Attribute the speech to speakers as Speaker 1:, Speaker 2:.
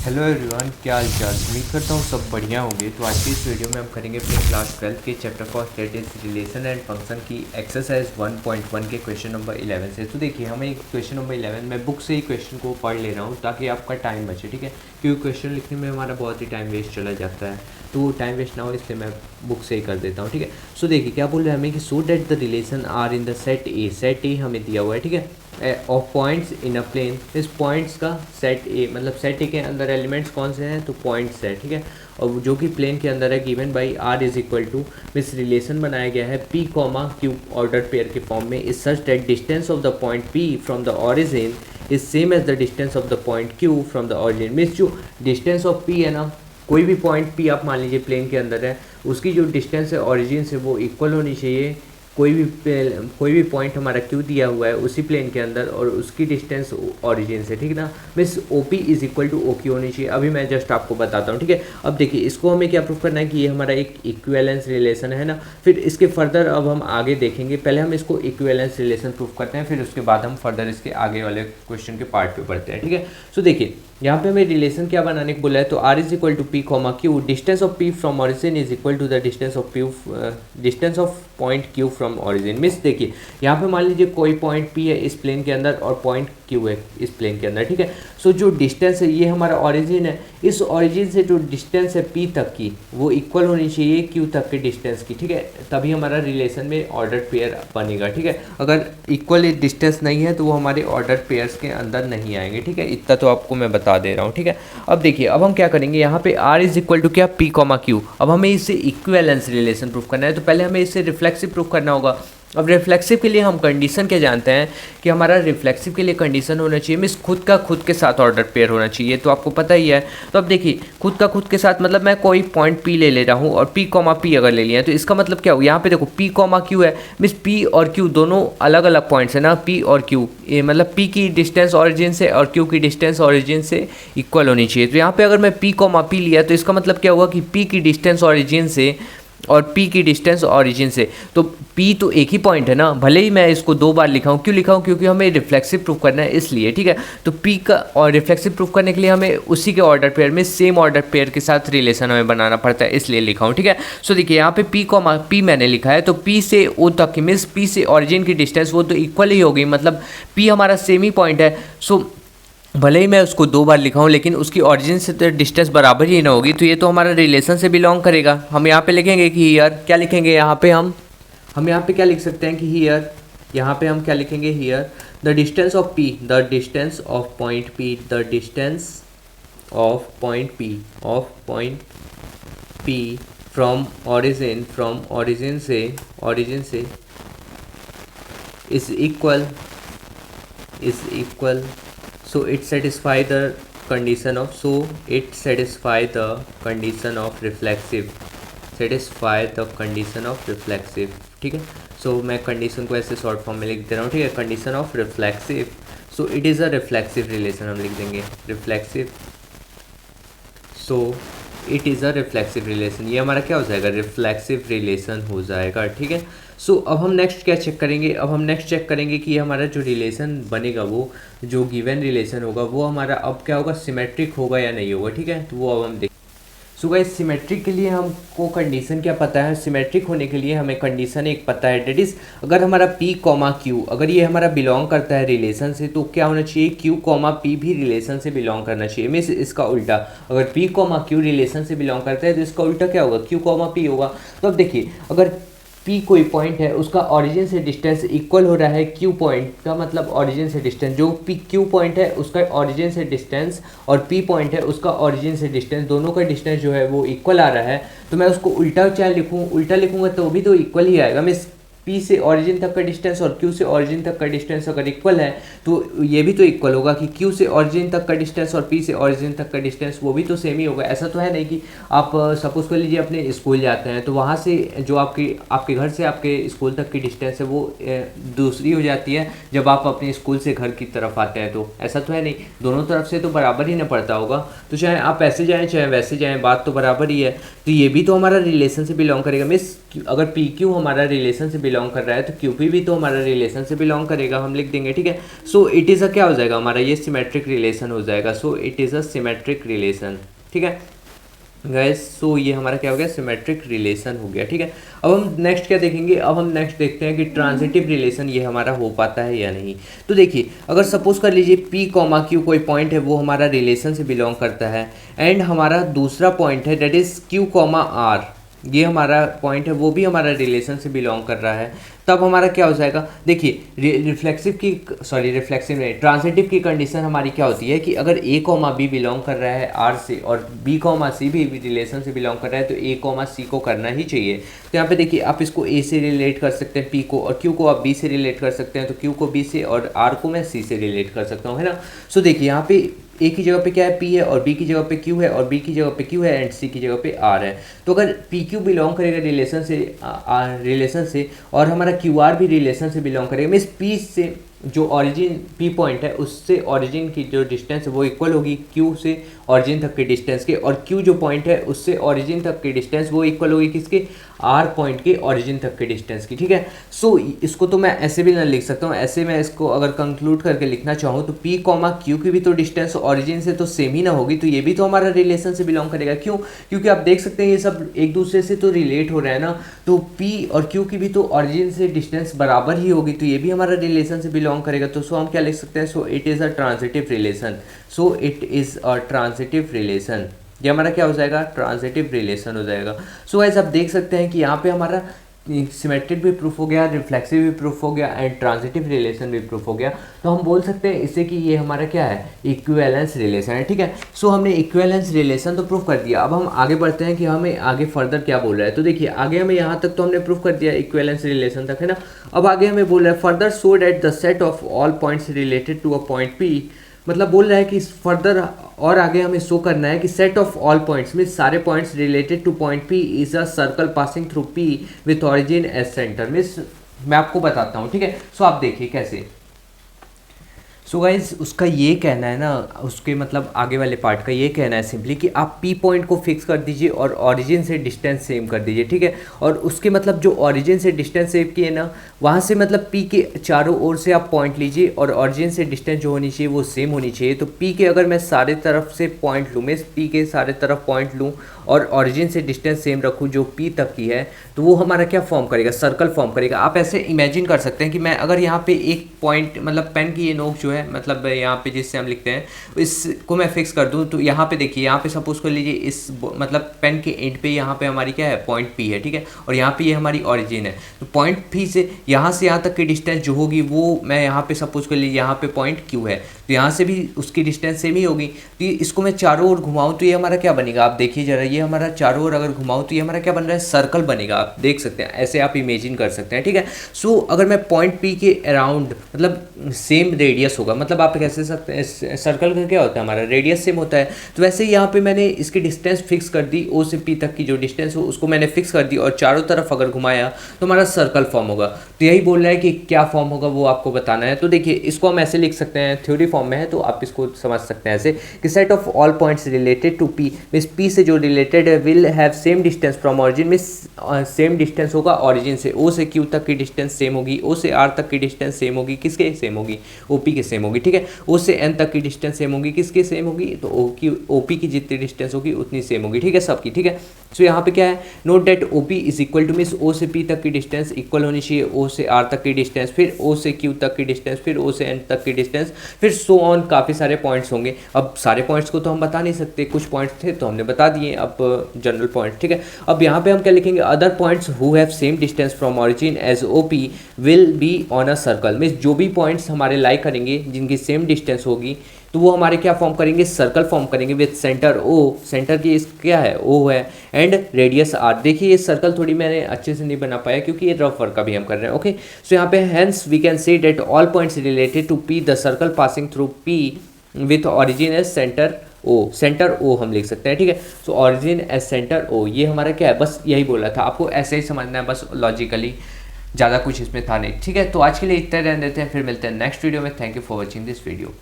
Speaker 1: Hello everyone, क्या हाल चाल। उम्मीद करता हूँ सब बढ़िया होंगे। तो आज की इस वीडियो में हम करेंगे अपने क्लास 12 के chapter first that is relation and function की एक्सरसाइज 1.1 के क्वेश्चन नंबर 11 से। तो देखिए, हमें क्वेश्चन नंबर 11 मैं बुक से ही क्वेश्चन को पढ़ ले रहा हूँ ताकि आपका टाइम बचे, ठीक है। क्योंकि क्वेश्चन लिखने में हमारा बहुत ही टाइम वेस्ट चला जाता है, तो वो टाइम वेस्ट ना हो इसलिए मैं बुक से ही कर देता हूँ, ठीक है। सो देखिए क्या बोल रहे हैं हमें कि so that the relation R in the set A हमें दिया हुआ है, ठीक है, of points in a plane. इस पॉइंट्स का सेट ए, मतलब सेट ए के अंदर एलिमेंट्स कौन से हैं, तो पॉइंट्स है, ठीक है। और जो कि प्लेन के अंदर है given by R is equal to, इस रिलेशन बनाया गया है P comma Q order pair के फॉर्म में, is such that distance of the point P from the origin is same as the distance of the point Q from the origin. Means जो distance of P है ना, कोई भी point P आप मान लीजिए प्लेन के अंदर है, उसकी जो डिस्टेंस है ऑरिजिन से वो इक्वल होनी चाहिए। कोई भी पॉइंट हमारा क्यू दिया हुआ है उसी प्लेन के अंदर और उसकी डिस्टेंस ओरिजिन से, ठीक ना। Means O P is equal to O Q होनी चाहिए। अभी मैं जस्ट आपको बताता हूँ, ठीक है। अब देखिए इसको हमें क्या प्रूफ करना है कि ये हमारा एक इक्विवेलेंस रिलेशन है ना। फिर इसके फर्दर अब हम आगे देखेंगे, पहले हम इसको इक्विवेलेंस रिलेशन प्रूफ करते हैं, फिर उसके बाद हम फर्दर इसके आगे वाले क्वेश्चन के पार्ट पे बढ़ते हैं, ठीक है। सो देखिए यहाँ पे हमें रिलेशन क्या बनाने को बोला है, तो R is equal to P comma Q, distance of P from origin is equal to the distance of point Q from origin. Means देखिए यहाँ पे मान लीजिए कोई पॉइंट पी है इस प्लेन के अंदर और पॉइंट क्यू है इस प्लेन के अंदर, ठीक है। सो जो डिस्टेंस है ये हमारा ऑरिजिन है, इस ऑरिजिन से जो डिस्टेंस है पी तक की वो इक्वल होनी चाहिए क्यू तक के डिस्टेंस की, ठीक है। तभी हमारा रिलेशन में ऑर्डर पेयर बनेगा, ठीक है। अगर इक्वल डिस्टेंस नहीं है तो वो हमारे ऑर्डर पेयर्स के अंदर नहीं आएंगे, ठीक है। इतना तो आपको मैं बता दे रहा हूँ, ठीक है। अब देखिए अब हम क्या करेंगे, यहाँ पे आर इज इक्वल टू क्या, पी कॉमा क्यू। अब हमें इससे इक्विवेलेंस रिलेशन प्रूफ करना है, तो पहले हमें इससे रिफ्लेक्सिव प्रूफ करना होगा। अब रिफ्लेक्सिव के लिए हम कंडीशन क्या जानते हैं कि हमारा रिफ्लेक्सिव के लिए कंडीशन होना चाहिए मीन्स खुद का खुद के साथ ऑर्डर पेयर होना चाहिए, तो आपको पता ही है। तो अब देखिए खुद का खुद के साथ मतलब मैं कोई पॉइंट पी ले रहा हूँ और पी कॉमा पी अगर ले लिया है तो इसका मतलब क्या हो, यहाँ पे देखो पी कॉमा क्यू है, मीन्स पी और क्यू दोनों अलग अलग पॉइंट्स है ना, पी और क्यू, ये मतलब पी की डिस्टेंस ऑरिजिन से और क्यू की डिस्टेंस ऑरिजिन से इक्वल होनी चाहिए। तो यहाँ पे अगर मैं पी कॉमा पी लिया तो इसका मतलब क्या होगा कि पी की डिस्टेंस ऑरिजिन से और P की डिस्टेंस ऑरिजिन से, तो P तो एक ही पॉइंट है ना, भले ही मैं इसको दो बार लिखा हूँ। क्यों लिखा हूँ, क्योंकि हमें रिफ्लेक्सिव प्रूफ करना है इसलिए, ठीक है। तो P का और रिफ्लेक्सिव प्रूफ करने के लिए हमें उसी के ऑर्डर पेयर में सेम ऑर्डर पेयर के साथ रिलेशन हमें बनाना पड़ता है, इसलिए लिखा हूँ, ठीक है। सो देखिए यहाँ पे P कॉमा P मैंने लिखा है, तो P से O तक की मीन्स P से ऑरिजिन की डिस्टेंस वो तो इक्वल ही होगी, मतलब P हमारा सेम ही पॉइंट है। सो भले ही मैं उसको दो बार लिखा हूँ लेकिन उसकी ऑरिजिन से तो डिस्टेंस बराबर ही ना होगी, तो ये तो हमारा रिलेशन से बिलोंग करेगा। हम यहाँ पे लिखेंगे कि हियर, क्या लिखेंगे यहाँ पे हम यहाँ पे क्या लिख सकते हैं कि हियर, यहाँ पे हम क्या लिखेंगे here, the distance of P, the distance of point P, the distance of point P from origin से is equal so it satisfy the condition of reflexive, ठीक है। सो मैं कंडीशन को ऐसे शॉर्ट फॉर्म में लिख दे रहा हूँ, ठीक है, condition of reflexive. So it is a reflexive relation, हम लिख देंगे reflexive. So it is a reflexive relation, ये हमारा क्या हो जाएगा, रिफ्लेक्सिव रिलेशन हो जाएगा, ठीक है। सो अब हम नेक्स्ट क्या चेक करेंगे, अब हम नेक्स्ट चेक करेंगे कि हमारा जो रिलेशन बनेगा, वो जो गिवन रिलेशन होगा वो हमारा अब क्या होगा, सिमेट्रिक होगा या नहीं होगा, ठीक है। तो वो अब हम देखें। सो गाइस सिमेट्रिक के लिए हमको कंडीशन क्या पता है, सिमेट्रिक होने के लिए हमें कंडीशन एक पता है, डेट इज़ अगर हमारा P कॉमा Q अगर ये हमारा बिलोंग करता है रिलेशन से, तो क्या होना चाहिए, Q कॉमा P भी रिलेशन से बिलोंग करना चाहिए। मीन्स इसका उल्टा, अगर P कॉमा Q रिलेशन से बिलोंग करता है तो इसका उल्टा क्या होगा, Q कॉमा P होगा। तो अब देखिए अगर P कोई पॉइंट है उसका ऑरिजिन से डिस्टेंस इक्वल हो रहा है Q पॉइंट का, मतलब ऑरिजिन से डिस्टेंस, जो Q पॉइंट है उसका ऑरिजिन से डिस्टेंस और P पॉइंट है उसका ऑरिजिन से डिस्टेंस, दोनों का डिस्टेंस जो है वो इक्वल आ रहा है, तो मैं उसको उल्टा चाहे लिखूँ, उल्टा लिखूँगा तो भी तो इक्वल ही आएगा। मैं P से ऑरिजिन तक का डिस्टेंस और Q से ऑरिजिन तक का डिस्टेंस अगर इक्वल है तो ये भी तो इक्वल होगा कि Q से ऑरिजिन तक का डिस्टेंस और P से ऑरिजिन तक का डिस्टेंस वो भी तो सेम ही होगा। ऐसा तो है नहीं कि आप सपोज कर लीजिए अपने स्कूल जाते हैं तो वहाँ से जो आपके घर से आपके स्कूल तक की डिस्टेंस है वो दूसरी हो जाती है जब आप अपने स्कूल से घर की तरफ आते हैं, तो ऐसा तो है नहीं, दोनों तरफ से तो बराबर ही ना पड़ता होगा। तो चाहे आप ऐसे जाएँ चाहे वैसे जाएँ बात तो बराबर ही है। तो ये भी तो हमारा रिलेशन से बिलोंग करेगा, मीन्स अगर पी क्यू हमारा रिलेशन से बिलोंग कर रहा है तो क्यू पी भी तो हमारा रिलेशन से बिलोंग करेगा, हम लिख देंगे, ठीक है। सो इट इज़ अ क्या हो जाएगा हमारा, ये सिमेट्रिक रिलेशन हो जाएगा। So it is a symmetric relation, ठीक है गैस। सो ये हमारा क्या हो गया, सिमेट्रिक रिलेशन हो गया, ठीक है। अब हम नेक्स्ट क्या देखेंगे, अब हम नेक्स्ट देखते हैं कि ट्रांजिटिव रिलेशन ये हमारा हो पाता है या नहीं। तो देखिए, अगर सपोज कर लीजिए पी कॉमा क्यू कोई पॉइंट है वो हमारा रिलेशन से बिलोंग करता है, एंड हमारा दूसरा पॉइंट है that is Q comma R, ये हमारा पॉइंट है वो भी हमारा रिलेशन से बिलोंग कर रहा है, तब हमारा क्या हो जाएगा, देखिए रिफ्लेक्सिव नहीं, ट्रांजिटिव की कंडीशन हमारी क्या होती है कि अगर ए कॉमा बी बिलोंग कर रहा है आर से और बी कॉमा सी भी रिलेशन से बिलोंग कर रहा है तो ए कॉमा सी को करना ही चाहिए। तो यहाँ पे देखिए आप इसको ए से रिलेट कर सकते हैं पी को, और क्यू को आप बी से रिलेट कर सकते हैं, तो क्यू को बी से और आर को मैं सी से रिलेट कर सकता हूँ, है ना। सो देखिए यहाँ पे ए की जगह पे क्या है, पी है, और बी की जगह पे क्यू है, और बी की जगह पे क्यू है, एंड सी की जगह पे आर है। तो अगर पी क्यू बिलोंग करेगा रिलेशन से और हमारा क्यू आर भी रिलेशन से बिलोंग करेगा, मीन्स पी से जो ओरिजिन पी पॉइंट है उससे ओरिजिन की जो डिस्टेंस है वो इक्वल होगी क्यू से ओरिजिन तक के डिस्टेंस के, और क्यू जो पॉइंट है उससे ओरिजिन तक की डिस्टेंस वो इक्वल होगी किसके, आर पॉइंट के ओरिजिन तक के डिस्टेंस की, ठीक है। सो इसको तो मैं ऐसे भी ना लिख सकता हूँ, ऐसे मैं इसको अगर कंक्लूड करके लिखना चाहूँ तो पी कॉमा क्यू की भी तो डिस्टेंस ओरिजिन से तो सेम ही ना होगी, तो ये भी तो हमारा रिलेशन से बिलोंग करेगा। क्यों, क्योंकि आप देख सकते हैं ये सब एक दूसरे से तो रिलेट हो रहा है ना, तो पी और क्यू की भी तो ओरिजिन से डिस्टेंस बराबर ही होगी, तो ये भी हमारा रिलेशन से बिलोंग करेगा। तो सो हम क्या लिख सकते हैं, so it is a transitive relation, so it is a transitive relation, ये हमारा क्या हो जाएगा, ट्रांजिटिव रिलेशन हो जाएगा। सो गाइस आप देख सकते हैं कि यहाँ पे हमारा सिमेट्रिक भी प्रूफ हो गया, रिफ्लेक्सिव भी प्रूफ हो गया, एंड ट्रांजिटिव रिलेशन भी प्रूफ हो गया। तो हम बोल सकते हैं इससे कि ये हमारा क्या है, इक्विवेलेंस रिलेशन है, ठीक है। सो हमने इक्विवेलेंस रिलेशन तो प्रूफ कर दिया, अब हम आगे बढ़ते हैं कि हमें आगे फर्दर क्या बोल रहा है। तो देखिए आगे हमें यहाँ तक तो हमने प्रूफ कर दिया इक्विवेलेंस रिलेशन तक, है ना। अब आगे हमें बोल रहा है further show that the set of all points related to a point P, मतलब बोल रहा है कि फर्दर और आगे हमें शो करना है कि सेट ऑफ ऑल पॉइंट्स में सारे points related to point P is a circle passing through P with origin as centre. मैं आपको बताता हूँ, ठीक है। सो आप देखिए कैसे। सो गाइज उसका ये कहना है ना, उसके मतलब आगे वाले पार्ट का ये कहना है सिंपली कि आप पी पॉइंट को फिक्स कर दीजिए और ओरिजिन से डिस्टेंस सेम कर दीजिए, ठीक है। और उसके मतलब जो ओरिजिन से डिस्टेंस सेम की है ना, वहाँ से मतलब पी के चारों ओर से आप पॉइंट लीजिए और ओरिजिन से डिस्टेंस जो होनी चाहिए वो सेम होनी चाहिए। तो पी के अगर मैं सारे तरफ से पॉइंट लूँ, मैं पी के सारे तरफ पॉइंट लूँ और ओरिजिन से डिस्टेंस सेम रखूँ जो पी तक की है, तो वो हमारा क्या फॉर्म करेगा, सर्कल फॉर्म करेगा। आप ऐसे इमेजिन कर सकते हैं कि मैं अगर यहाँ पे एक पॉइंट मतलब पेन की ये नोक जो है मतलब यहाँ पे जिससे हम लिखते हैं इसको मैं फिक्स कर दूँ, तो यहाँ पे देखिए, यहाँ पे सपोज कर लीजिए इस मतलब पेन के एंड पे यहाँ पे हमारी क्या है, पॉइंट पी है, ठीक है, और यहाँ पे ये हमारी ओरिजिन है। तो पॉइंट पी से यहाँ तक की डिस्टेंस जो होगी वो मैं यहाँ पे सपोज कर लीजिए यहाँ पे पॉइंट क्यू है, तो यहाँ से भी उसकी डिस्टेंस सेम ही होगी। तो इसको मैं चारों ओर घुमाऊँ तो ये हमारा क्या बनेगा, आप देखिए जरा, ये हमारा चारों ओर अगर घुमाऊँ तो ये हमारा क्या बन रहा है, सर्कल बनेगा। आप देख सकते हैं, ऐसे आप इमेजिन कर सकते हैं, ठीक है। सो अगर मैं पॉइंट पी के अराउंड मतलब सेम रेडियस होगा, मतलब आप कैसे सकते हैं, सर्कल का क्या होता है हमारा रेडियस सेम होता है, तो वैसे ही यहाँ पे मैंने इसकी डिस्टेंस फिक्स कर दी, ओ से पी तक की जो डिस्टेंस हो उसको मैंने फिक्स कर दी और चारों तरफ अगर घुमाया तो हमारा सर्कल फॉर्म होगा। तो यही बोल रहा है कि क्या फॉर्म होगा वो आपको बताना है। तो देखिए इसको हम ऐसे लिख सकते हैं, थ्योरी फॉर्म में है तो आप इसको समझ सकते हैं ऐसे कि set of all points related to P, means P से जो रिलेटेड है will have same distance from origin, means same distance होगा ऑरिजिन से, ओ से क्यू तक की डिस्टेंस सेम होगी, ओ से आर तक की डिस्टेंस सेम होगी, किसके सेम होगी, ओपी के सेम होगी, ठीक है। ओ से एन तक की डिस्टेंस सेम होगी, किसके सेम होगी, तो ओपी की जितनी डिस्टेंस होगी उतनी सेम होगी, ठीक है, सबकी, ठीक है। सो यहाँ पे क्या है, note that OP is equal to, means O से पी तक की डिस्टेंस इक्वल होनी चाहिए ओ से आर तक की डिस्टेंस, फिर ओ से क्यू तक की डिस्टेंस, फिर ओ से एन तक की डिस्टेंस, फिर सो ऑन काफ़ी सारे पॉइंट्स होंगे। अब सारे पॉइंट्स को तो हम बता नहीं सकते, कुछ पॉइंट्स थे तो हमने बता दिए, अब जनरल पॉइंट्स, ठीक है। अब यहाँ पे हम क्या लिखेंगे, other points who have same distance from origin as OP will be on a circle, means जो भी पॉइंट्स हमारे लाई करेंगे जिनकी सेम डिस्टेंस होगी तो वो हमारे क्या फॉर्म करेंगे, सर्कल फॉर्म करेंगे विथ सेंटर ओ, सेंटर की इस क्या है ओ है, एंड रेडियस आर। देखिए ये सर्कल थोड़ी मैंने अच्छे से नहीं बना पाया क्योंकि ये रफ वर्क अभी हम कर रहे हैं, ओके। सो यहाँ पे hence we can say that all points related to P the circle passing through P with origin as centre O, centre O हम लिख सकते हैं, ठीक है। So origin as centre O, ये हमारा क्या है, बस यही बोला था आपको, ऐसे ही समझना है बस लॉजिकली, ज़्यादा कुछ इसमें था नहीं, ठीक है। तो आज के लिए इतना रहने देते हैं, फिर मिलते हैं नेक्स्ट वीडियो में। Thank you for watching this video.